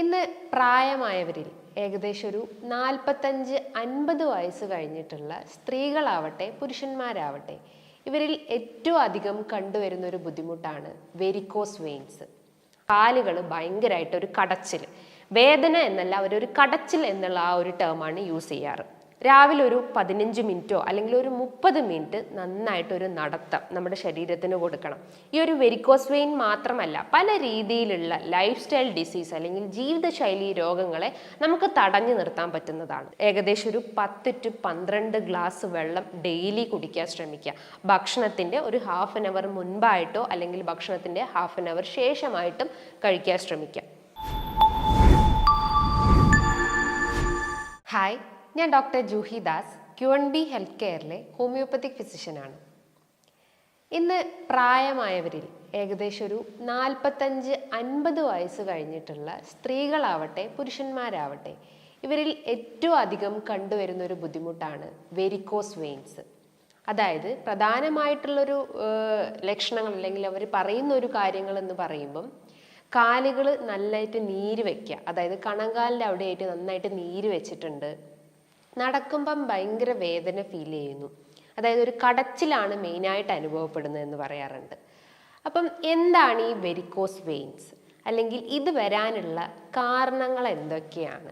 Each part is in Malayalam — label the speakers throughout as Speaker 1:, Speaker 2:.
Speaker 1: ഇന്ന് പ്രായമായവരിൽ ഏകദേശം ഒരു 45-50 വയസ്സ് കഴിഞ്ഞിട്ടുള്ള സ്ത്രീകളാവട്ടെ പുരുഷന്മാരാവട്ടെ ഇവരിൽ ഏറ്റവും അധികം കണ്ടുവരുന്ന ഒരു ബുദ്ധിമുട്ടാണ് വെരിക്കോസ് വെയിൻസ്. കാലുകൾ ഭയങ്കരമായിട്ട് ഒരു കടച്ചിൽ, വേദന എന്നല്ല അവരൊരു കടച്ചിൽ എന്നുള്ള ആ ഒരു ടേമാണ് യൂസ് ചെയ്യാറ്. രാവിലെ ഒരു 15 മിനിറ്റോ അല്ലെങ്കിൽ ഒരു 30 മിനിറ്റ് നന്നായിട്ടൊരു നടത്തം നമ്മുടെ ശരീരത്തിന് കൊടുക്കണം. ഈ ഒരു വെരിക്കോസ് വെയിൻ മാത്രമല്ല, പല രീതിയിലുള്ള ലൈഫ് സ്റ്റൈൽ ഡിസീസ് അല്ലെങ്കിൽ ജീവിതശൈലി രോഗങ്ങളെ നമുക്ക് തടഞ്ഞു നിർത്താൻ പറ്റുന്നതാണ്. ഏകദേശം ഒരു 10 to 12 ഗ്ലാസ് വെള്ളം ഡെയിലി കുടിക്കാൻ ശ്രമിക്കുക. ഭക്ഷണത്തിൻ്റെ ഒരു ഹാഫ് ആൻ അവർ മുൻപായിട്ടോ അല്ലെങ്കിൽ ഭക്ഷണത്തിൻ്റെ ഹാഫ് ആൻ അവർ ശേഷമായിട്ടും കഴിക്കാൻ ശ്രമിക്കുക. ഹായ്, ഞാൻ doctor Juhi Das, QNB health കെയറിലെ ഹോമിയോപ്പത്തിക് ഫിസിഷ്യനാണ്. ഇന്ന് പ്രായമായവരിൽ ഏകദേശം ഒരു 45-50 വയസ്സ് കഴിഞ്ഞിട്ടുള്ള സ്ത്രീകളാവട്ടെ പുരുഷന്മാരാവട്ടെ ഇവരിൽ ഏറ്റവും അധികം കണ്ടുവരുന്ന ഒരു ബുദ്ധിമുട്ടാണ് വെരിക്കോസ് വെയിൻസ്. അതായത് പ്രധാനമായിട്ടുള്ളൊരു ലക്ഷണങ്ങൾ അല്ലെങ്കിൽ അവർ പറയുന്ന ഒരു കാര്യങ്ങൾ എന്ന് പറയുമ്പം കാലുകൾ നന്നായിട്ട് നീര് വയ്ക്കുക, അതായത് കണങ്കാലിൻ്റെ അവിടെയായിട്ട് നന്നായിട്ട് നീര് വെച്ചിട്ടുണ്ട്. നടക്കുമ്പം ഭയങ്കര വേദന ഫീൽ ചെയ്യുന്നു, അതായത് ഒരു കടച്ചിലാണ് മെയിനായിട്ട് അനുഭവപ്പെടുന്നത് എന്ന് പറയാറുണ്ട്. അപ്പം എന്താണ് ഈ വെരിക്കോസ് വെയിൻസ്, അല്ലെങ്കിൽ ഇത് വരാനുള്ള കാരണങ്ങൾ എന്തൊക്കെയാണ്,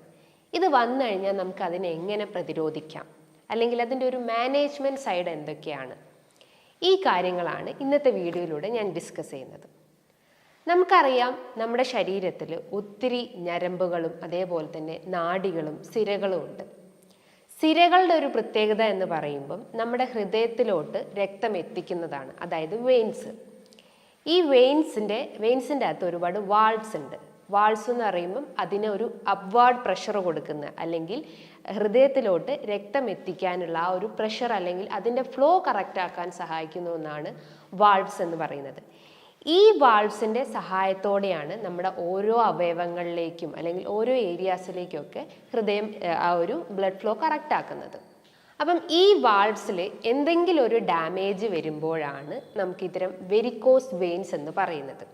Speaker 1: ഇത് വന്നു കഴിഞ്ഞാൽ നമുക്ക് അതിനെ എങ്ങനെ പ്രതിരോധിക്കാം, അല്ലെങ്കിൽ അതിൻ്റെ ഒരു മാനേജ്മെൻറ്റ് സൈഡ് എന്തൊക്കെയാണ്, ഈ കാര്യങ്ങളാണ് ഇന്നത്തെ വീഡിയോയിലൂടെ ഞാൻ ഡിസ്കസ് ചെയ്യുന്നത്. നമുക്കറിയാം, നമ്മുടെ ശരീരത്തിൽ ഒത്തിരി ഞരമ്പുകളും അതേപോലെ തന്നെ നാഡികളും സിരകളും ഉണ്ട്. സിരകളുടെ ഒരു പ്രത്യേകത എന്ന് പറയുമ്പം നമ്മുടെ ഹൃദയത്തിലോട്ട് രക്തം എത്തിക്കുന്നതാണ്, അതായത് വെയിൻസ്. ഈ വെയിൻസിൻ്റെ അകത്ത് ഒരുപാട് വാൾസ് ഉണ്ട്. വാൾസ് എന്ന് പറയുമ്പം അതിന് ഒരു അപ്വാർഡ് പ്രഷർ കൊടുക്കുന്ന, അല്ലെങ്കിൽ ഹൃദയത്തിലോട്ട് രക്തം എത്തിക്കാനുള്ള ആ ഒരു പ്രഷർ അല്ലെങ്കിൽ അതിൻ്റെ ഫ്ലോ കറക്റ്റ് ആക്കാൻ സഹായിക്കുന്ന ഒന്നാണ് വാൾവ്സ് എന്ന് പറയുന്നത്. ഈ വാൾവ്സിൻ്റെ സഹായത്തോടെയാണ് നമ്മുടെ ഓരോ അവയവങ്ങളിലേക്കും അല്ലെങ്കിൽ ഓരോ ഏരിയാസിലേക്കൊക്കെ ഹൃദയം ആ ഒരു ബ്ലഡ് ഫ്ലോ കറക്റ്റ് ആക്കുന്നത്. അപ്പം ഈ വാൾവ്സിൽ എന്തെങ്കിലും ഒരു ഡാമേജ് വരുമ്പോഴാണ് നമുക്ക് ഇത്തരം വെരിക്കോസ് വെയിൻസ് എന്ന് പറയുന്നത്.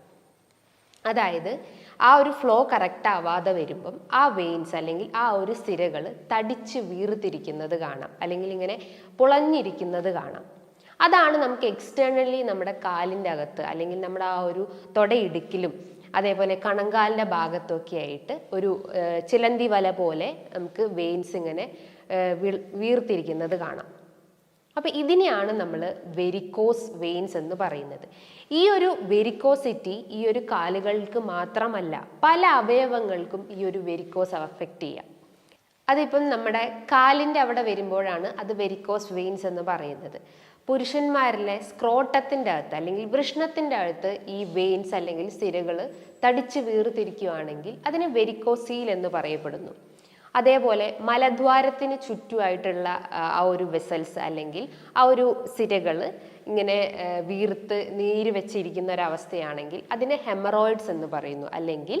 Speaker 1: അതായത് ആ ഒരു ഫ്ലോ കറക്റ്റ് ആവാതെ വരുമ്പം ആ വെയിൻസ് അല്ലെങ്കിൽ ആ ഒരു സിരകൾ തടിച്ച് വീർത്തിരിക്കുന്നത് കാണാം, അല്ലെങ്കിൽ ഇങ്ങനെ പുളഞ്ഞിരിക്കുന്നത് കാണാം. അതാണ് നമുക്ക് എക്സ്റ്റേണലി നമ്മുടെ കാലിൻ്റെ അകത്ത് അല്ലെങ്കിൽ നമ്മുടെ ആ ഒരു തൊടയിടുക്കിലും അതേപോലെ കണങ്കാലിൻ്റെ ഭാഗത്തൊക്കെ ആയിട്ട് ഒരു ചിലന്തി വല പോലെ നമുക്ക് വെയിൻസ് ഇങ്ങനെ വീർത്തിരിക്കുന്നത് കാണാം. അപ്പം ഇതിനെയാണ് നമ്മൾ വെരിക്കോസ് വെയിൻസ് എന്ന് പറയുന്നത്. ഈ ഒരു വെരിക്കോസിറ്റി ഈ ഒരു കാലുകൾക്ക് മാത്രമല്ല, പല അവയവങ്ങൾക്കും ഈ ഒരു വെരിക്കോസ് അഫക്റ്റ് ചെയ്യാം. അതിപ്പം നമ്മുടെ കാലിൻ്റെ അവിടെ വരുമ്പോഴാണ് അത് വെരിക്കോസ് വെയിൻസ് എന്ന് പറയുന്നത്. പുരുഷന്മാരിലെ സ്ക്രോട്ടത്തിൻ്റെ അകത്ത് അല്ലെങ്കിൽ വൃഷ്ണത്തിൻ്റെ അകത്ത് ഈ വെയിൻസ് അല്ലെങ്കിൽ സിരകൾ തടിച്ച് വീർത്തിരിക്കുകയാണെങ്കിൽ അതിന് വെരിക്കോസീൽ എന്ന് പറയപ്പെടുന്നു. അതേപോലെ മലദ്വാരത്തിന് ചുറ്റുമായിട്ടുള്ള ആ ഒരു വെസൽസ് അല്ലെങ്കിൽ ആ ഒരു സിരകൾ ഇങ്ങനെ വീർത്ത് നീര് വെച്ചിരിക്കുന്ന ഒരവസ്ഥയാണെങ്കിൽ അതിനെ ഹെമറോയിഡ്സ് എന്ന് പറയുന്നു, അല്ലെങ്കിൽ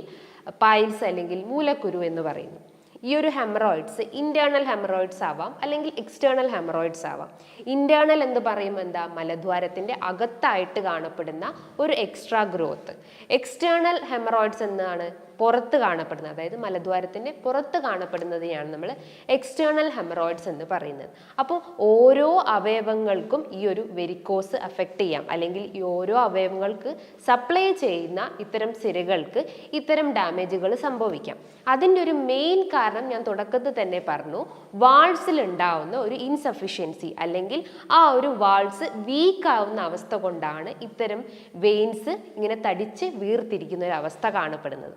Speaker 1: പൈൽസ് അല്ലെങ്കിൽ മൂലക്കുരു എന്ന് പറയുന്നു. ഈ ഒരു ഹെമറോയിഡ്സ് ഇന്റേണൽ ഹെമറോയിഡ്സ് ആവാം അല്ലെങ്കിൽ എക്സ്റ്റേണൽ ഹെമറോയിഡ്സ് ആവാം. ഇന്റേണൽ എന്ന് പറയുമ്പോൾ എന്താ, മലദ്വാരത്തിൻ്റെ അകത്തായിട്ട് കാണപ്പെടുന്ന ഒരു എക്സ്ട്രാ ഗ്രോത്ത്. എക്സ്റ്റേണൽ ഹെമറോയിഡ്സ് എന്നാണ് പുറത്ത് കാണപ്പെടുന്നത്, അതായത് മലദ്വാരത്തിൻ്റെ പുറത്ത് കാണപ്പെടുന്നതിനെയാണ് നമ്മൾ എക്സ്റ്റേണൽ ഹെമറോയിഡ്സ് എന്ന് പറയുന്നത്. അപ്പോൾ ഓരോ അവയവങ്ങൾക്കും ഈ ഒരു വെരിക്കോസ് അഫക്റ്റ് ചെയ്യാം, അല്ലെങ്കിൽ ഈ ഓരോ അവയവങ്ങൾക്ക് സപ്ലൈ ചെയ്യുന്ന ഇത്തരം സിരകൾക്ക് ഇത്തരം ഡാമേജുകൾ സംഭവിക്കാം. അതിൻ്റെ ഒരു മെയിൻ കാരണം ഞാൻ തുടക്കത്തിൽ തന്നെ പറഞ്ഞു, വാൾസിൽ ഉണ്ടാവുന്ന ഒരു ഇൻസഫിഷ്യൻസി അല്ലെങ്കിൽ ആ ഒരു വാൾസ് വീക്ക് ആവുന്ന അവസ്ഥ കൊണ്ടാണ് ഇത്തരം വെയിൻസ് ഇങ്ങനെ തടിച്ച് വീർത്തിരിക്കുന്ന ഒരു അവസ്ഥ കാണപ്പെടുന്നത്.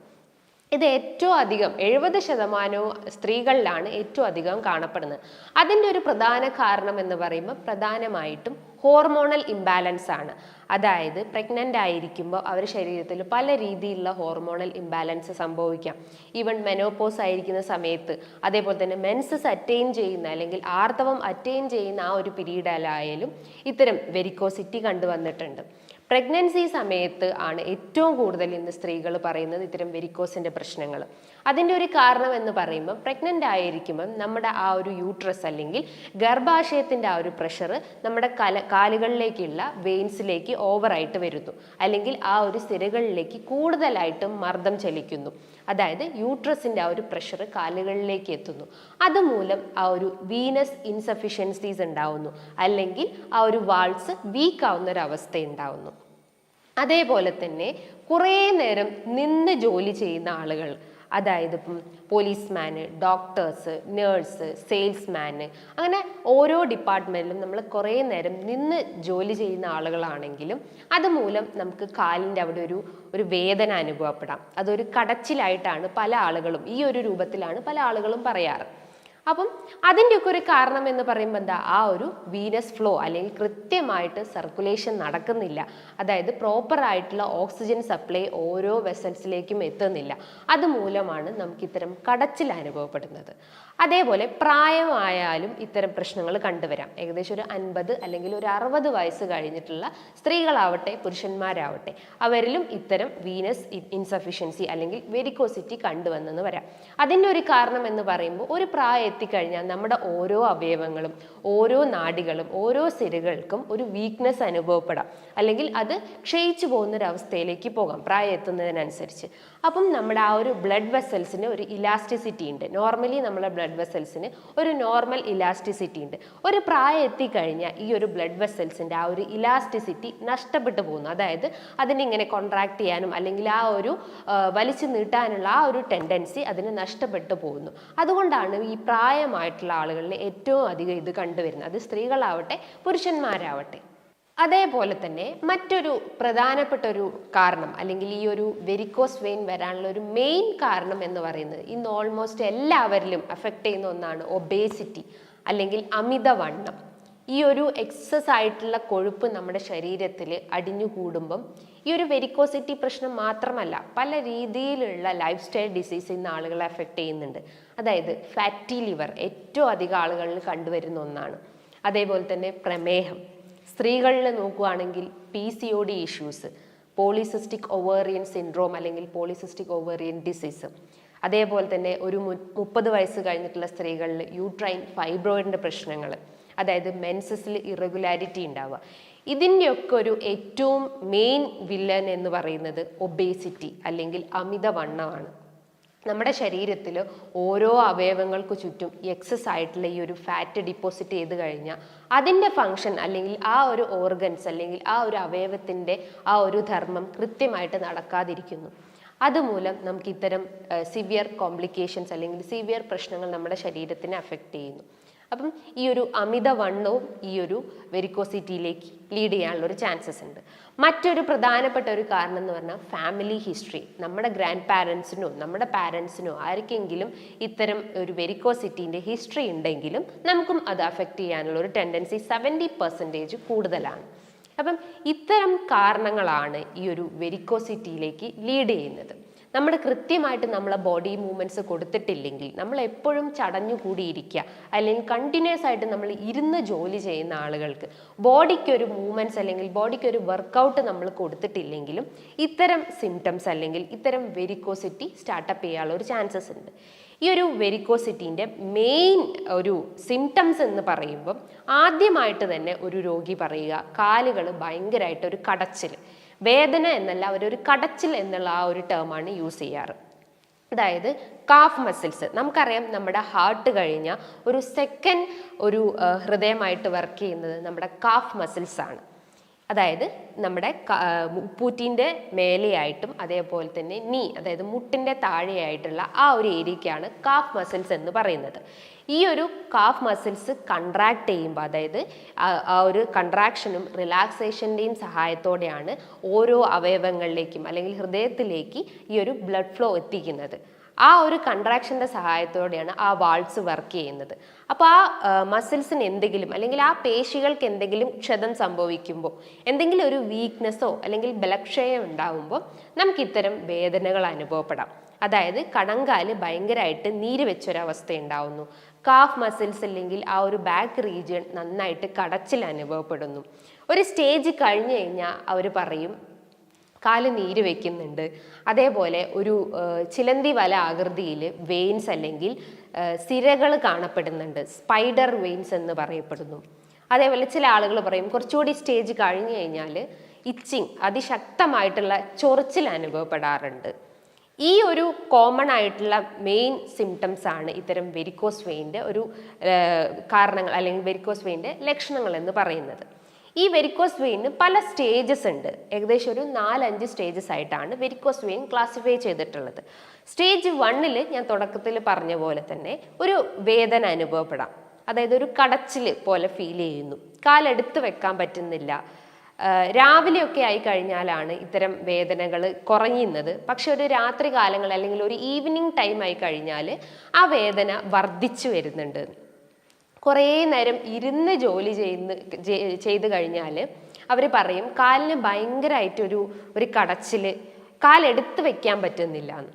Speaker 1: ഇത് ഏറ്റവും അധികം 70% സ്ത്രീകളിലാണ് ഏറ്റവും അധികം കാണപ്പെടുന്നത്. അതിൻ്റെ ഒരു പ്രധാന കാരണം എന്ന് പറയുമ്പോൾ പ്രധാനമായിട്ടും ഹോർമോണൽ ഇംബാലൻസ് ആണ്. അതായത് പ്രഗ്നൻ്റ് ആയിരിക്കുമ്പോൾ അവരുടെ ശരീരത്തിൽ പല രീതിയിലുള്ള ഹോർമോണൽ ഇംബാലൻസ് സംഭവിക്കാം. ഈവൻ മെനോപോസ് ആയിരിക്കുന്ന സമയത്ത്, അതേപോലെ തന്നെ മെൻസസ് അറ്റൈൻ ചെയ്യുന്ന അല്ലെങ്കിൽ ആർത്തവം അറ്റൈൻ ചെയ്യുന്ന ആ ഒരു പീരീഡിലായാലും ഇത്തരം വെരിക്കോസിറ്റി കണ്ടുവന്നിട്ടുണ്ട്. പ്രഗ്നൻസി സമയത്ത് ആണ് ഏറ്റവും കൂടുതൽ ഇന്ന് സ്ത്രീകൾ പറയുന്നത് ഇത്തരം വെരിക്കോസിൻ്റെ പ്രശ്നങ്ങൾ. അതിൻ്റെ ഒരു കാരണം എന്ന് പറയുമ്പോൾ പ്രഗ്നൻ്റ് ആയിരിക്കുമ്പം നമ്മുടെ ആ ഒരു യൂട്രസ് അല്ലെങ്കിൽ ഗർഭാശയത്തിൻ്റെ ആ ഒരു പ്രഷർ നമ്മുടെ കാലുകളിലേക്കുള്ള വെയിൻസിലേക്ക് ഓവറായിട്ട് വരുന്നു, അല്ലെങ്കിൽ ആ ഒരു സിരകളിലേക്ക് കൂടുതലായിട്ടും മർദ്ദം ചെലുത്തുന്നു. അതായത് യൂട്രസിൻ്റെ ആ ഒരു പ്രഷർ കാലുകളിലേക്ക് എത്തുന്നു. അതുമൂലം ആ ഒരു വീനസ് ഇൻസഫിഷ്യൻസീസ് ഉണ്ടാവുന്നു, അല്ലെങ്കിൽ ആ ഒരു വാൾസ് വീക്ക് ആവുന്ന ഒരു അവസ്ഥ ഉണ്ടാവുന്നു. അതേപോലെ തന്നെ കുറേ നേരം നിന്ന് ജോലി ചെയ്യുന്ന ആളുകൾ, അതായത് ഇപ്പം പോലീസ്മാന്, ഡോക്ടേഴ്സ്, നേഴ്സ്, സെയിൽസ്മാന്, അങ്ങനെ ഓരോ ഡിപ്പാർട്ട്മെൻറ്റിലും നമ്മൾ കുറേ നേരം നിന്ന് ജോലി ചെയ്യുന്ന ആളുകളാണെങ്കിലും അതുമൂലം നമുക്ക് കാലിൻ്റെ അവിടെ ഒരു വേദന അനുഭവപ്പെടാം. അതൊരു കടച്ചിലായിട്ടാണ് പല ആളുകളും, ഈ ഒരു രൂപത്തിലാണ് പല ആളുകളും പറയാറ്. അപ്പം അതിൻ്റെയൊക്കെ ഒരു കാരണം എന്ന് പറയുമ്പോൾ എന്താ, ആ ഒരു വീനസ് ഫ്ലോ അല്ലെങ്കിൽ കൃത്യമായിട്ട് സർക്കുലേഷൻ നടക്കുന്നില്ല, അതായത് പ്രോപ്പർ ആയിട്ടുള്ള ഓക്സിജൻ സപ്ലൈ ഓരോ വെസൽസിലേക്കും എത്തുന്നില്ല. അതുമൂലമാണ് നമുക്ക് ഇത്തരം കടച്ചിൽ അനുഭവപ്പെടുന്നത്. അതേപോലെ പ്രായമായാലും ഇത്തരം പ്രശ്നങ്ങൾ കണ്ടുവരാം. ഏകദേശം ഒരു 50 അല്ലെങ്കിൽ ഒരു 60 വയസ്സ് കഴിഞ്ഞിട്ടുള്ള സ്ത്രീകളാവട്ടെ പുരുഷന്മാരാവട്ടെ അവരിലും ഇത്തരം വീനസ് ഇൻസഫിഷ്യൻസി അല്ലെങ്കിൽ വെരിക്കോസിറ്റി കണ്ടുവന്നെന്ന് വരാം. അതിൻ്റെ ഒരു കാരണം എന്ന് പറയുമ്പോൾ ഒരു പ്രായം എത്തിക്കഴിഞ്ഞാൽ നമ്മുടെ ഓരോ അവയവങ്ങളും, ഓരോ നാഡികളും, ഓരോ സിരകൾക്കും ഒരു വീക്ക്നെസ് അനുഭവപ്പെടാം, അല്ലെങ്കിൽ അത് ക്ഷയിച്ചു പോകുന്നൊരവസ്ഥയിലേക്ക് പോകാം പ്രായം എത്തുന്നതിനനുസരിച്ച്. അപ്പം നമ്മുടെ ആ ഒരു ബ്ലഡ് വെസൽസിന് ഒരു ഇലാസ്റ്റിസിറ്റി ഉണ്ട്. നോർമലി നമ്മുടെ ബ്ലഡ് വെസൽസിന് ഒരു നോർമൽ ഇലാസ്റ്റിസിറ്റി ഉണ്ട്. ഒരു പ്രായം എത്തിക്കഴിഞ്ഞാൽ ഈ ഒരു ബ്ലഡ് വെസൽസിൻ്റെ ആ ഒരു ഇലാസ്റ്റിസിറ്റി നഷ്ടപ്പെട്ടു പോകുന്നു. അതായത് അതിനിങ്ങനെ കോൺട്രാക്ട് ചെയ്യാനും അല്ലെങ്കിൽ ആ ഒരു വലിച്ചു നീട്ടാനുള്ള ആ ഒരു ടെൻഡൻസി അതിന് നഷ്ടപ്പെട്ടു പോകുന്നു. അതുകൊണ്ടാണ് ഈ പ്രായമായിട്ടുള്ള ആളുകളിൽ ഏറ്റവും അധികം ഇത് കണ്ടുവരുന്നത്, അത് സ്ത്രീകളാവട്ടെ പുരുഷന്മാരാവട്ടെ. അതേപോലെ തന്നെ മറ്റൊരു പ്രധാനപ്പെട്ട ഒരു കാരണം, അല്ലെങ്കിൽ ഈ ഒരു വെരിക്കോസ് വെയിൻ വരാനുള്ള ഒരു മെയിൻ കാരണം എന്ന് പറയുന്നത് ഇന്ന് ഓൾമോസ്റ്റ് എല്ലാവരിലും അഫക്റ്റ് ചെയ്യുന്ന ഒന്നാണ് ഒബേസിറ്റി അല്ലെങ്കിൽ അമിതവണ്ണം. ഈ ഒരു എക്സസ് ആയിട്ടുള്ള കൊഴുപ്പ് നമ്മുടെ ശരീരത്തിൽ അടിഞ്ഞുകൂടുമ്പം ഈ ഒരു വെരിക്കോസിറ്റി പ്രശ്നം മാത്രമല്ല, പല രീതിയിലുള്ള ലൈഫ് സ്റ്റൈൽ ഡിസീസ് ഇന്ന് ആളുകളെ അഫക്റ്റ് ചെയ്യുന്നുണ്ട്. അതായത് ഫാറ്റി ലിവർ ഏറ്റവും അധികം ആളുകളിൽ കണ്ടുവരുന്ന ഒന്നാണ്. അതേപോലെ തന്നെ പ്രമേഹം, സ്ത്രീകളിൽ നോക്കുകയാണെങ്കിൽ PCOD issues, polycystic ovarian syndrome അല്ലെങ്കിൽ പോളിസിസ്റ്റിക് ഒവേറിയൻ ഡിസീസ്. അതേപോലെ തന്നെ ഒരു 30 വയസ്സ് കഴിഞ്ഞിട്ടുള്ള സ്ത്രീകളിൽ യൂട്രൈൻ ഫൈബ്രോയിഡിൻ്റെ പ്രശ്നങ്ങൾ, അതായത് മെൻസസിൽ ഇറഗുലാരിറ്റി ഉണ്ടാവുക. ഇതിൻ്റെയൊക്കെ ഒരു ഏറ്റവും മെയിൻ വില്ലൻ എന്ന് പറയുന്നത് ഒബേസിറ്റി അല്ലെങ്കിൽ അമിതവണ്ണമാണ്. നമ്മുടെ ശരീരത്തിൽ ഓരോ അവയവങ്ങൾക്ക് ചുറ്റും എക്സസ് ആയിട്ടുള്ള ഈ ഒരു ഫാറ്റ് ഡിപ്പോസിറ്റ് ചെയ്ത് കഴിഞ്ഞാൽ അതിൻ്റെ ഫങ്ഷൻ അല്ലെങ്കിൽ ആ ഒരു ഓർഗൻസ് അല്ലെങ്കിൽ ആ ഒരു അവയവത്തിൻ്റെ ആ ഒരു ധർമ്മം കൃത്യമായിട്ട് നടക്കാതിരിക്കുന്നു. അതുമൂലം നമുക്ക് ഇത്തരം സിവിയർ കോംപ്ലിക്കേഷൻസ് അല്ലെങ്കിൽ സിവിയർ പ്രശ്നങ്ങൾ നമ്മുടെ ശരീരത്തിനെ അഫക്റ്റ് ചെയ്യുന്നു. അപ്പം ഈ ഒരു അമിതവണ്ണവും ഈ ഒരു വെരിക്കോസിറ്റിയിലേക്ക് ലീഡ് ചെയ്യാനുള്ള ഒരു ചാൻസസ് ഉണ്ട്. മറ്റൊരു പ്രധാനപ്പെട്ട ഒരു കാരണം എന്ന് പറഞ്ഞാൽ ഫാമിലി ഹിസ്റ്ററി. നമ്മുടെ ഗ്രാൻഡ് പാരൻസിനോ നമ്മുടെ പാരൻസിനോ ആർക്കെങ്കിലും ഇത്തരം ഒരു വെരിക്കോസിറ്റീൻ്റെ ഹിസ്റ്ററി ഉണ്ടെങ്കിലും നമുക്കും അത് അഫക്റ്റ് ചെയ്യാനുള്ള ഒരു ടെൻഡൻസി 70% കൂടുതലാണ്. അപ്പം ഇത്തരം കാരണങ്ങളാണ് ഈ ഒരു വെരിക്കോസിറ്റിയിലേക്ക് ലീഡ് ചെയ്യുന്നത്. നമ്മൾ കൃത്യമായിട്ട് നമ്മളെ ബോഡി മൂവ്മെൻറ്റ്സ് കൊടുത്തിട്ടില്ലെങ്കിൽ, നമ്മൾ എപ്പോഴും ചടഞ്ഞു കൂടിയിരിക്കുക അല്ലെങ്കിൽ കണ്ടിന്യൂസ് ആയിട്ട് നമ്മൾ ഇരുന്ന് ജോലി ചെയ്യുന്ന ആളുകൾക്ക് ബോഡിക്കൊരു മൂവ്മെൻറ്റ്സ് അല്ലെങ്കിൽ ബോഡിക്കൊരു വർക്കൗട്ട് നമ്മൾ കൊടുത്തിട്ടില്ലെങ്കിലും ഇത്തരം സിംറ്റംസ് അല്ലെങ്കിൽ ഇത്തരം വെരിക്കോസിറ്റി സ്റ്റാർട്ടപ്പ് ചെയ്യാനുള്ള ഒരു ചാൻസസ് ഉണ്ട്. ഈ ഒരു വെരിക്കോസിറ്റീൻ്റെ മെയിൻ ഒരു സിംറ്റംസ് എന്ന് പറയുമ്പം ആദ്യമായിട്ട് തന്നെ ഒരു രോഗി പറയുക കാലുകൾ ഭയങ്കരമായിട്ട് ഒരു കടച്ചിൽ, വേദന എന്നല്ല അവരൊരു കടച്ചിൽ എന്നുള്ള ആ ഒരു ടേമാണ് യൂസ് ചെയ്യാറ്. അതായത് കാഫ് മസിൽസ്, നമുക്കറിയാം നമ്മുടെ ഹാർട്ട് കഴിഞ്ഞാൽ ഒരു സെക്കൻഡ് ഒരു ഹൃദയമായിട്ട് വർക്ക് ചെയ്യുന്നത് നമ്മുടെ കാഫ് മസിൽസ് ആണ്. അതായത് നമ്മുടെ ഉപ്പൂറ്റിൻ്റെ മേലെയായിട്ടും അതേപോലെ തന്നെ അതായത് മുട്ടിൻ്റെ താഴെയായിട്ടുള്ള ആ ഒരു ഏരിയയ്ക്കാണ് കാഫ് മസിൽസ് എന്ന് പറയുന്നത്. ഈ ഒരു കാഫ് മസിൽസ് കൺട്രാക്ട് ചെയ്യുമ്പോൾ, അതായത് ആ ഒരു കൺട്രാക്ഷനും റിലാക്സേഷൻ്റെയും സഹായത്തോടെയാണ് ഓരോ അവയവങ്ങളിലേക്കും അല്ലെങ്കിൽ ഹൃദയത്തിലേക്ക് ഈ ഒരു ബ്ലഡ് ഫ്ലോ എത്തിക്കുന്നത്. ആ ഒരു കൺട്രാക്ഷൻ്റെ സഹായത്തോടെയാണ് ആ വാൾസ് വർക്ക് ചെയ്യുന്നത്. അപ്പോൾ ആ മസിൽസിന് എന്തെങ്കിലും അല്ലെങ്കിൽ ആ പേശികൾക്ക് എന്തെങ്കിലും ക്ഷതം സംഭവിക്കുമ്പോൾ, എന്തെങ്കിലും ഒരു വീക്ക്നെസ്സോ അല്ലെങ്കിൽ ബലക്ഷയം ഉണ്ടാകുമ്പോൾ നമുക്ക് ഇത്തരം വേദനകൾ അനുഭവപ്പെടാം. അതായത് കണങ്കാല് ഭയങ്കരമായിട്ട് നീര് വെച്ചൊരവസ്ഥ ഉണ്ടാവുന്നു. കാഫ് മസിൽസ് അല്ലെങ്കിൽ ആ ഒരു ബാക്ക് റീജിയൻ നന്നായിട്ട് കടച്ചിൽ അനുഭവപ്പെടുന്നു. ഒരു സ്റ്റേജ് കഴിഞ്ഞ് കഴിഞ്ഞാൽ അവർ പറയും കാല് നീര് വെക്കുന്നുണ്ട്. അതേപോലെ ഒരു ചിലന്തി വല ആകൃതിയിൽ വെയിൻസ് അല്ലെങ്കിൽ സിരകൾ കാണപ്പെടുന്നുണ്ട്, സ്പൈഡർ വെയിൻസ് എന്ന് പറയപ്പെടുന്നു. അതേപോലെ ചില ആളുകൾ പറയും കുറച്ചുകൂടി സ്റ്റേജ് കഴിഞ്ഞു കഴിഞ്ഞാൽ ഇച്ചിങ്, അതിശക്തമായിട്ടുള്ള ചൊറിച്ചിൽ അനുഭവപ്പെടാറുണ്ട്. ഈ ഒരു കോമൺ ആയിട്ടുള്ള മെയിൻ സിംറ്റംസ് ആണ് ഇത്തരം വെരിക്കോസ് വെയിൻ്റെ ഒരു കാരണങ്ങൾ അല്ലെങ്കിൽ വെരിക്കോസ് വെയിൻ്റെ ലക്ഷണങ്ങൾ എന്ന് പറയുന്നത്. ഈ വെരിക്കോസ് വെയിന് പല സ്റ്റേജസ് ഉണ്ട്. ഏകദേശം ഒരു 4-5 സ്റ്റേജസ് ആയിട്ടാണ് വെരിക്കോസ് വെയിൻ ക്ലാസിഫൈ ചെയ്തിട്ടുള്ളത്. സ്റ്റേജ് 1 ഞാൻ തുടക്കത്തിൽ പറഞ്ഞ പോലെ തന്നെ ഒരു വേദന അനുഭവപ്പെടാം. അതായത് ഒരു കടച്ചിൽ പോലെ ഫീൽ ചെയ്യുന്നു, കാലെടുത്ത് വെക്കാൻ പറ്റുന്നില്ല. രാവിലെയൊക്കെ ആയി കഴിഞ്ഞാലാണ് ഇത്തരം വേദനകൾ കുറയുന്നത്. പക്ഷെ ഒരു രാത്രി കാലങ്ങൾ അല്ലെങ്കിൽ ഒരു ഈവനിങ് ടൈം ആയി കഴിഞ്ഞാൽ ആ വേദന വർദ്ധിച്ചു വരുന്നുണ്ട്. കുറേ നേരം ഇരുന്ന് ജോലി ചെയ്ത് കഴിഞ്ഞാൽ അവർ പറയും കാലിന് ഭയങ്കരമായിട്ട് ഒരു കടച്ചിൽ, കാലെടുത്ത് വെക്കാൻ പറ്റുന്നില്ല എന്ന്.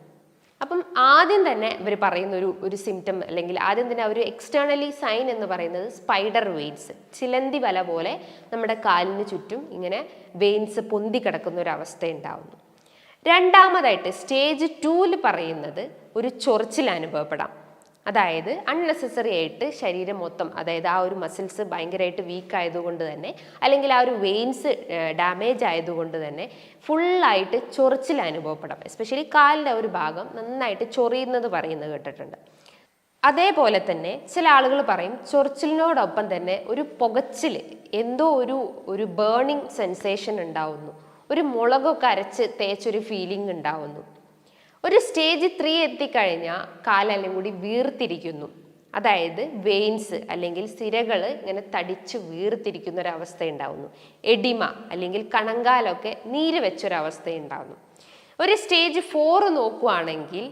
Speaker 1: അപ്പം ആദ്യം തന്നെ ഇവർ പറയുന്ന ഒരു സിംറ്റം അല്ലെങ്കിൽ ആദ്യം തന്നെ ഒരു എക്സ്റ്റേണലി സൈൻ എന്ന് പറയുന്നത് സ്പൈഡർ വെയിൻസ്, ചിലന്തി വല പോലെ നമ്മുടെ കാലിന് ചുറ്റും ഇങ്ങനെ വെയിൻസ് പൊന്തി കിടക്കുന്ന ഒരു അവസ്ഥ ഉണ്ടാവുന്നു. രണ്ടാമതായിട്ട് സ്റ്റേജ് 2 പറയുന്നത് ഒരു ചൊറിച്ചിൽ അനുഭവപ്പെടാം. അതായത് അൺനെസസറി ആയിട്ട് ശരീരം മൊത്തം, അതായത് ആ ഒരു മസിൽസ് ഭയങ്കരമായിട്ട് വീക്ക് ആയതുകൊണ്ട് തന്നെ അല്ലെങ്കിൽ ആ ഒരു വെയിൻസ് ഡാമേജ് ആയതുകൊണ്ട് തന്നെ ഫുള്ളായിട്ട് ചൊറിച്ചിൽ അനുഭവപ്പെടാം. എസ്പെഷ്യലി കാലിൻ്റെ ഒരു ഭാഗം നന്നായിട്ട് ചൊറിയുന്നത് പറയുന്നത് കേട്ടിട്ടുണ്ട്. അതേപോലെ തന്നെ ചില ആളുകൾ പറയും ചൊറിച്ചിലിനോടൊപ്പം തന്നെ ഒരു പുകച്ചിൽ, എന്തോ ഒരു ബേണിംഗ് സെൻസേഷൻ ഉണ്ടാവുന്നു, ഒരു മുളകൊക്കെ അരച്ച് തേച്ചൊരു ഫീലിംഗ് ഉണ്ടാവുന്നു. ഒരു സ്റ്റേജ് 3 എത്തിക്കഴിഞ്ഞാൽ കാലെല്ലാം കൂടി വീർത്തിരിക്കുന്നു. അതായത് വെയിൻസ് അല്ലെങ്കിൽ സിരകൾ ഇങ്ങനെ തടിച്ച് വീർത്തിരിക്കുന്ന ഒരവസ്ഥ ഉണ്ടാവുന്നു. എഡിമ അല്ലെങ്കിൽ കണങ്കാലൊക്കെ നീര് വെച്ചൊരവസ്ഥ ഉണ്ടാവുന്നു. ഒരു സ്റ്റേജ് 4 നോക്കുകയാണെങ്കിൽ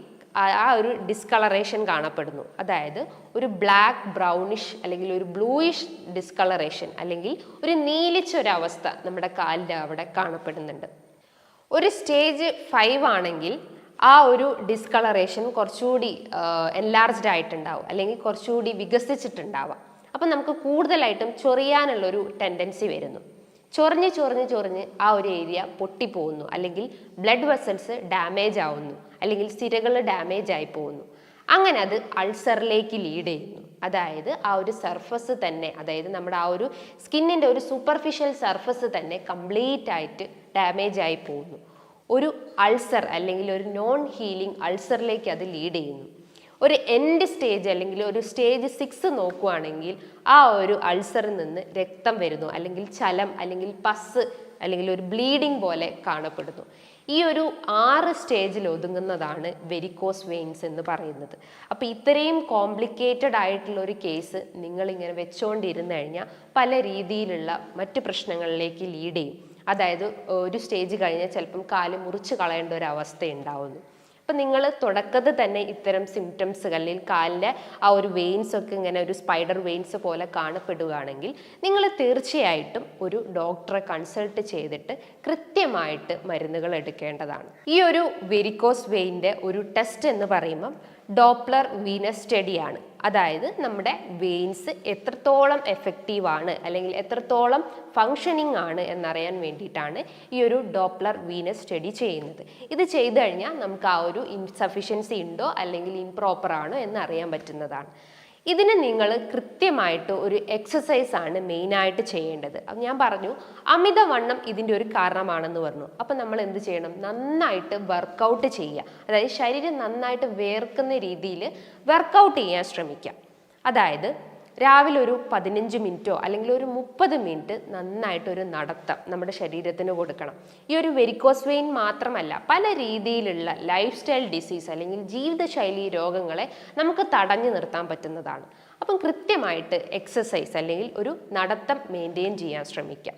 Speaker 1: ആ ഒരു ഡിസ്കളറേഷൻ കാണപ്പെടുന്നു. അതായത് ഒരു ബ്ലാക്ക് ബ്രൗണിഷ് അല്ലെങ്കിൽ ഒരു ബ്ലൂയിഷ് ഡിസ്കളറേഷൻ അല്ലെങ്കിൽ ഒരു നീലിച്ചൊരവസ്ഥ നമ്മുടെ കാലിൻ്റെ അവിടെ കാണപ്പെടുന്നുണ്ട്. ഒരു സ്റ്റേജ് 5 ആണെങ്കിൽ ആ ഒരു ഡിസ്കളറേഷൻ കുറച്ചുകൂടി എൻലാർജ്ഡ് ആയിട്ടുണ്ടാവും അല്ലെങ്കിൽ കുറച്ചുകൂടി വികസിച്ചിട്ടുണ്ടാവാം. അപ്പം നമുക്ക് കൂടുതലായിട്ടും ചൊറിയാനുള്ളൊരു ടെൻഡൻസി വരുന്നു. ചൊറിഞ്ഞ് ആ ഒരു ഏരിയ പൊട്ടിപ്പോകുന്നു, അല്ലെങ്കിൽ ബ്ലഡ് വെസൽസ് ഡാമേജ് ആവുന്നു, അല്ലെങ്കിൽ സിരകൾ ഡാമേജ് ആയി പോകുന്നു. അങ്ങനെ അത് അൾസറിലേക്ക് ലീഡ് ചെയ്യുന്നു. അതായത് ആ ഒരു സർഫസ് തന്നെ, അതായത് നമ്മുടെ ആ ഒരു സ്കിന്നിൻ്റെ ഒരു സൂപ്പർഫിഷ്യൽ സർഫസ് തന്നെ കംപ്ലീറ്റ് ആയിട്ട് ഡാമേജ് ആയി പോകുന്നു. ഒരു അൾസർ അല്ലെങ്കിൽ ഒരു നോൺ ഹീലിംഗ് അൾസറിലേക്ക് അത് ലീഡ് ചെയ്യുന്നു. ഒരു എൻഡ് സ്റ്റേജ് അല്ലെങ്കിൽ ഒരു സ്റ്റേജ് 6 നോക്കുകയാണെങ്കിൽ ആ ഒരു അൾസറിൽ നിന്ന് രക്തം വരുന്നു, അല്ലെങ്കിൽ ചലം അല്ലെങ്കിൽ പസ് അല്ലെങ്കിൽ ഒരു ബ്ലീഡിങ് പോലെ കാണപ്പെടുന്നു. ഈ ഒരു 6 സ്റ്റേജിൽ ഒതുങ്ങുന്നതാണ് വെരിക്കോസ് വെയിൻസ് എന്ന് പറയുന്നത്. അപ്പോൾ ഇത്രയും കോംപ്ലിക്കേറ്റഡ് ആയിട്ടുള്ള ഒരു കേസ് നിങ്ങളിങ്ങനെ വെച്ചുകൊണ്ടിരുന്നു കഴിഞ്ഞാൽ പല രീതിയിലുള്ള മറ്റ് പ്രശ്നങ്ങളിലേക്ക് ലീഡ് ചെയ്യും. അതായത് ഒരു സ്റ്റേജ് കഴിഞ്ഞാൽ ചിലപ്പം കാല് മുറിച്ച് കളയേണ്ട ഒരു അവസ്ഥ ഉണ്ടാവുന്നു. അപ്പം നിങ്ങൾ തുടക്കത്തിൽ തന്നെ ഇത്തരം സിംറ്റംസ് അല്ലെങ്കിൽ കാലിൻ്റെ ആ ഒരു വെയിൻസ് ഒക്കെ ഇങ്ങനെ ഒരു സ്പൈഡർ വെയിൻസ് പോലെ കാണപ്പെടുകയാണെങ്കിൽ നിങ്ങൾ തീർച്ചയായിട്ടും ഒരു ഡോക്ടറെ കൺസൾട്ട് ചെയ്തിട്ട് കൃത്യമായിട്ട് മരുന്നുകൾ എടുക്കേണ്ടതാണ്. ഈ ഒരു വെരിക്കോസ് വെയിൻ്റെ ഒരു ടെസ്റ്റ് എന്ന് പറയുമ്പം ഡോപ്ലർ വീനസ് സ്റ്റഡിയാണ്. അതായത് നമ്മുടെ വെയിൻസ് എത്രത്തോളം എഫക്റ്റീവ് ആണ് അല്ലെങ്കിൽ എത്രത്തോളം ഫങ്ഷനിങ് ആണ് എന്നറിയാൻ വേണ്ടിയിട്ടാണ് ഈ ഒരു ഡോപ്ലർ വീനസ് സ്റ്റഡി ചെയ്യുന്നത്. ഇത് ചെയ്തു കഴിഞ്ഞാൽ നമുക്ക് ആ ഒരു ഇൻസഫിഷ്യൻസി ഉണ്ടോ അല്ലെങ്കിൽ ഇംപ്രോപ്പർ ആണോ എന്നറിയാൻ പറ്റുന്നതാണ്. ഇതിന് നിങ്ങൾ കൃത്യമായിട്ട് ഒരു എക്സസൈസ് ആണ് മെയിനായിട്ട് ചെയ്യേണ്ടത്. അപ്പം ഞാൻ പറഞ്ഞു അമിതവണ്ണം ഇതിൻ്റെ ഒരു കാരണമാണെന്ന് പറഞ്ഞു. അപ്പം നമ്മൾ എന്ത് ചെയ്യണം? നന്നായിട്ട് വർക്കൗട്ട് ചെയ്യുക. അതായത് ശരീരം നന്നായിട്ട് വേർക്കുന്ന രീതിയിൽ വർക്കൗട്ട് ചെയ്യാൻ ശ്രമിക്കുക. അതായത് രാവിലെ ഒരു 15 മിനിറ്റോ അല്ലെങ്കിൽ ഒരു 30 മിനിറ്റ് നന്നായിട്ടൊരു നടത്തം നമ്മുടെ ശരീരത്തിന് കൊടുക്കണം. ഈ ഒരു വെരിക്കോസ് വെയിൻ മാത്രമല്ല, പല രീതിയിലുള്ള ലൈഫ് സ്റ്റൈൽ ഡിസീസ് അല്ലെങ്കിൽ ജീവിതശൈലി രോഗങ്ങളെ നമുക്ക് തടഞ്ഞു നിർത്താൻ പറ്റുന്നതാണ്. അപ്പം കൃത്യമായിട്ട് എക്സസൈസ് അല്ലെങ്കിൽ ഒരു നടത്തം മെയിൻറ്റെയിൻ ചെയ്യാൻ ശ്രമിക്കാം.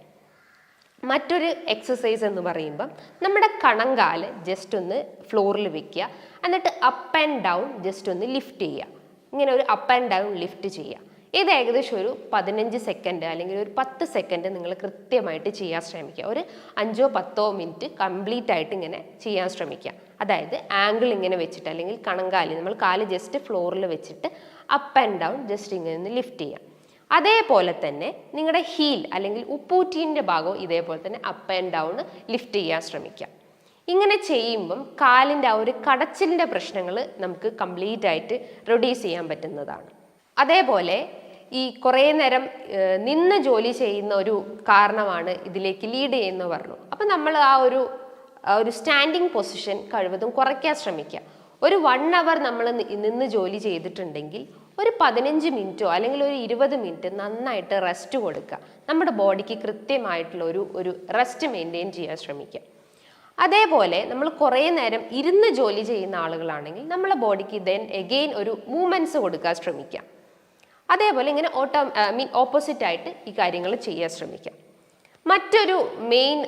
Speaker 1: മറ്റൊരു എക്സസൈസ് എന്ന് പറയുമ്പം നമ്മുടെ കണങ്കാല് ജസ്റ്റ് ഒന്ന് ഫ്ലോറിൽ വെക്കുക, എന്നിട്ട് അപ്പ് ആൻഡ് ഡൗൺ ജസ്റ്റ് ഒന്ന് ലിഫ്റ്റ് ചെയ്യുക. ഇങ്ങനെ ഒരു അപ്പ് ആൻഡ് ഡൗൺ ലിഫ്റ്റ് ചെയ്യുക. ഇത് ഏകദേശം ഒരു 15 സെക്കൻഡ് അല്ലെങ്കിൽ ഒരു 10 സെക്കൻഡ് നിങ്ങൾ കൃത്യമായിട്ട് ചെയ്യാൻ ശ്രമിക്കുക. ഒരു 5-10 മിനിറ്റ് കംപ്ലീറ്റ് ആയിട്ട് ഇങ്ങനെ ചെയ്യാൻ ശ്രമിക്കുക. അതായത് ആംഗിൾ ഇങ്ങനെ വെച്ചിട്ട് അല്ലെങ്കിൽ കണങ്കാല് നമ്മൾ കാല് ജസ്റ്റ് ഫ്ലോറിൽ വെച്ചിട്ട് അപ്പ് ആൻഡ് ഡൗൺ ജസ്റ്റ് ഇങ്ങനെ ഒന്ന് ലിഫ്റ്റ് ചെയ്യുക. അതേപോലെ തന്നെ നിങ്ങളുടെ ഹീൽ അല്ലെങ്കിൽ ഉപ്പൂറ്റീൻ്റെ ഭാഗവും ഇതേപോലെ തന്നെ അപ്പ് ആൻഡ് ഡൗൺ ലിഫ്റ്റ് ചെയ്യാൻ ശ്രമിക്കുക. ഇങ്ങനെ ചെയ്യുമ്പം കാലിൻ്റെ ആ ഒരു കടച്ചിലിൻ്റെ പ്രശ്നങ്ങൾ നമുക്ക് കംപ്ലീറ്റ് ആയിട്ട് റെഡ്യൂസ് ചെയ്യാൻ പറ്റുന്നതാണ്. അതേപോലെ ഈ കുറേ നേരം നിന്ന് ജോലി ചെയ്യുന്ന ഒരു കാരണമാണ് ഇതിലേക്ക് ലീഡ് ചെയ്യുന്നത് പറഞ്ഞു. അപ്പം നമ്മൾ ആ ഒരു ഒരു സ്റ്റാൻഡിങ് പൊസിഷൻ കഴിവതും കുറയ്ക്കാൻ ശ്രമിക്കുക. ഒരു 1 അവർ നമ്മൾ നിന്ന് ജോലി ചെയ്തിട്ടുണ്ടെങ്കിൽ ഒരു 15 മിനിറ്റോ അല്ലെങ്കിൽ ഒരു 20 മിനിറ്റ് നന്നായിട്ട് റെസ്റ്റ് കൊടുക്കുക. നമ്മുടെ ബോഡിക്ക് കൃത്യമായിട്ടുള്ള ഒരു റെസ്റ്റ് മെയിൻറ്റെയിൻ ചെയ്യാൻ ശ്രമിക്കുക. അതേപോലെ നമ്മൾ കുറേ നേരം ഇരുന്ന് ജോലി ചെയ്യുന്ന ആളുകളാണെങ്കിൽ നമ്മളെ ബോഡിക്ക് എഗെയിൻ ഒരു മൂവ്മെൻറ്റ്സ് കൊടുക്കാൻ ശ്രമിക്കാം. അതേപോലെ ഇങ്ങനെ ഓപ്പോസിറ്റ് ആയിട്ട് ഈ കാര്യങ്ങൾ ചെയ്യാൻ ശ്രമിക്കാം. മറ്റൊരു മെയിൻ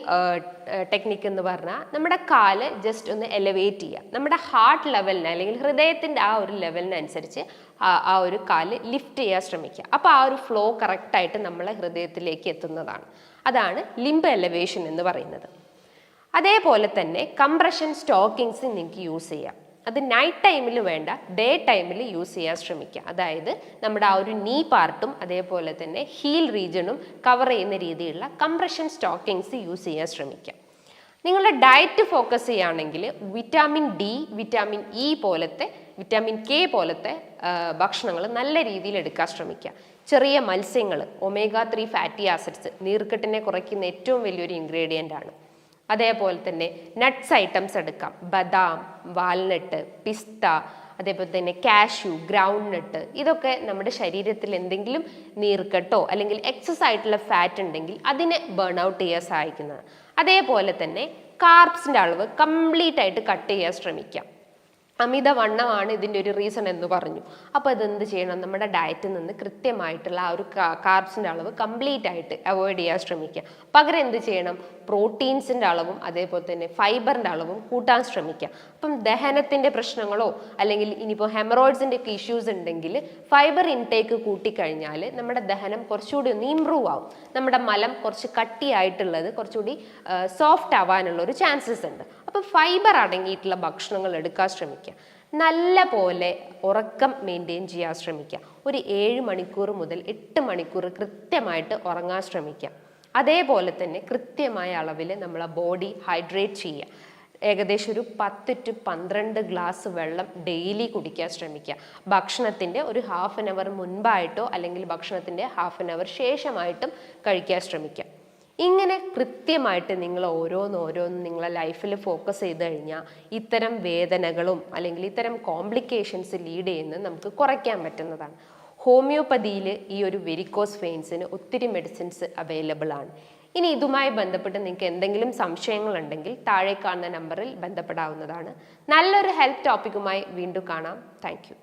Speaker 1: ടെക്നിക്ക് എന്ന് പറഞ്ഞാൽ നമ്മുടെ കാല് ജസ്റ്റ് ഒന്ന് എലവേറ്റ് ചെയ്യുക. നമ്മുടെ ഹാർട്ട് ലെവലിന് അല്ലെങ്കിൽ ഹൃദയത്തിൻ്റെ ആ ഒരു ലെവലിനനുസരിച്ച് ആ ഒരു കാല് ലിഫ്റ്റ് ചെയ്യാൻ ശ്രമിക്കുക. അപ്പോൾ ആ ഒരു ഫ്ലോ കറക്റ്റായിട്ട് നമ്മളെ ഹൃദയത്തിലേക്ക് എത്തുന്നതാണ്. അതാണ് ലിംബ് എലവേഷൻ എന്ന് പറയുന്നത്. അതേപോലെ തന്നെ കംപ്രഷൻ സ്റ്റോക്കിങ്സ് നിങ്ങൾക്ക് യൂസ് ചെയ്യാം. അത് നൈറ്റ് ടൈമിൽ വേണ്ട, ഡേ ടൈമിൽ യൂസ് ചെയ്യാൻ ശ്രമിക്കുക. അതായത് നമ്മുടെ ആ ഒരു നീ പാർട്ടും അതേപോലെ തന്നെ ഹീൽ റീജണും കവർ ചെയ്യുന്ന രീതിയിലുള്ള കംപ്രഷൻ സ്റ്റോക്കിങ്സ് യൂസ് ചെയ്യാൻ ശ്രമിക്കുക. നിങ്ങളുടെ ഡയറ്റ് ഫോക്കസ് ചെയ്യുകയാണെങ്കിൽ വിറ്റാമിൻ ഡി, വിറ്റാമിൻ ഇ പോലത്തെ, വിറ്റാമിൻ കെ പോലത്തെ ഭക്ഷണങ്ങൾ നല്ല രീതിയിൽ എടുക്കാൻ ശ്രമിക്കുക. ചെറിയ മത്സ്യങ്ങൾ, ഒമേഗ 3 ഫാറ്റി ആസിഡ്സ് നീർക്കെട്ടിനെ കുറയ്ക്കുന്ന ഏറ്റവും വലിയൊരു ഇൻഗ്രീഡിയൻ്റ് ആണ്. അതേപോലെ തന്നെ നട്ട്സ് ഐറ്റംസ് എടുക്കാം. ബദാം, വാൽനട്ട്, പിസ്ത, അതേപോലെ തന്നെ കാഷ്യൂ, ഗ്രൗണ്ട് നട്ട്. ഇതൊക്കെ നമ്മുടെ ശരീരത്തിൽ എന്തെങ്കിലും നീർക്കെട്ടോ അല്ലെങ്കിൽ എക്സസ് ആയിട്ടുള്ള ഫാറ്റ് ഉണ്ടെങ്കിൽ അതിനെ ബേൺ ഔട്ട് ചെയ്യാൻ സഹായിക്കുന്നതാണ്. അതേപോലെ തന്നെ കാർബ്സിൻ്റെ അളവ് കംപ്ലീറ്റ് ആയിട്ട് കട്ട് ചെയ്യാൻ ശ്രമിക്കാം. അമിതവണ്ണമാണ് ഇതിൻ്റെ ഒരു റീസൺ എന്ന് പറഞ്ഞു. അപ്പോൾ ഇതെന്ത് ചെയ്യണം? നമ്മുടെ ഡയറ്റിൽ നിന്ന് കൃത്യമായിട്ടുള്ള ആ ഒരു കാർബ്സിൻ്റെ അളവ് കംപ്ലീറ്റ് ആയിട്ട് അവോയ്ഡ് ചെയ്യാൻ ശ്രമിക്കുക. പകരം എന്ത് ചെയ്യണം? പ്രോട്ടീൻസിൻ്റെ അളവും അതേപോലെ തന്നെ ഫൈബറിൻ്റെ അളവും കൂട്ടാൻ ശ്രമിക്കുക. അപ്പം ദഹനത്തിൻ്റെ പ്രശ്നങ്ങളോ അല്ലെങ്കിൽ ഇനിയിപ്പോൾ ഹെമറോയിഡ്സിൻ്റെ ഒക്കെ ഇഷ്യൂസ് ഉണ്ടെങ്കിൽ ഫൈബർ ഇൻടേക്ക് കൂട്ടിക്കഴിഞ്ഞാൽ നമ്മുടെ ദഹനം കുറച്ചുകൂടി ഒന്ന് ഇമ്പ്രൂവ് ആവും. നമ്മുടെ മലം കുറച്ച് കട്ടിയായിട്ടുള്ളത് കുറച്ചുകൂടി സോഫ്റ്റ് ആവാനുള്ള ഒരു ചാൻസസ് ഉണ്ട്. അപ്പം ഫൈബർ അടങ്ങിയിട്ടുള്ള ഭക്ഷണങ്ങൾ എടുക്കാൻ ശ്രമിക്കുക. നല്ല പോലെ ഉറക്കം മെയിൻറ്റെയിൻ ചെയ്യാൻ ശ്രമിക്കുക. ഒരു 7 മണിക്കൂർ മുതൽ 8 മണിക്കൂർ കൃത്യമായിട്ട് ഉറങ്ങാൻ ശ്രമിക്കുക. അതേപോലെ തന്നെ കൃത്യമായ അളവിൽ നമ്മളെ ബോഡി ഹൈഡ്രേറ്റ് ചെയ്യുക. ഏകദേശം ഒരു 10 to 12 ഗ്ലാസ് വെള്ളം ഡെയിലി കുടിക്കാൻ ശ്രമിക്കുക. ഭക്ഷണത്തിൻ്റെ ഒരു ഹാഫ് ആൻ അവർ മുൻപായിട്ടോ അല്ലെങ്കിൽ ഭക്ഷണത്തിൻ്റെ ഹാഫ് ആൻ അവർ ശേഷമായിട്ടും കഴിക്കാൻ ശ്രമിക്കുക. ഇങ്ങനെ കൃത്യമായിട്ട് നിങ്ങൾ ഓരോന്നോരോന്ന് നിങ്ങളെ ലൈഫിൽ ഫോക്കസ് ചെയ്ത് കഴിഞ്ഞാൽ ഇത്തരം വേദനകളും അല്ലെങ്കിൽ ഇത്തരം കോംപ്ലിക്കേഷൻസ് ലീഡ് ചെയ്യുന്നത് നമുക്ക് കുറയ്ക്കാൻ പറ്റുന്നതാണ്. ഹോമിയോപ്പതിയിൽ ഈ ഒരു വെരിക്കോസ് വെയിൻസിന് ഒത്തിരി മെഡിസിൻസ് അവൈലബിൾ ആണ്. ഇനി ഇതുമായി ബന്ധപ്പെട്ട് നിങ്ങൾക്ക് എന്തെങ്കിലും സംശയങ്ങളുണ്ടെങ്കിൽ താഴെ കാണുന്ന നമ്പറിൽ ബന്ധപ്പെടാവുന്നതാണ്. നല്ലൊരു ഹെൽത്ത് ടോപ്പിക്കുമായി വീണ്ടും കാണാം. Thank you.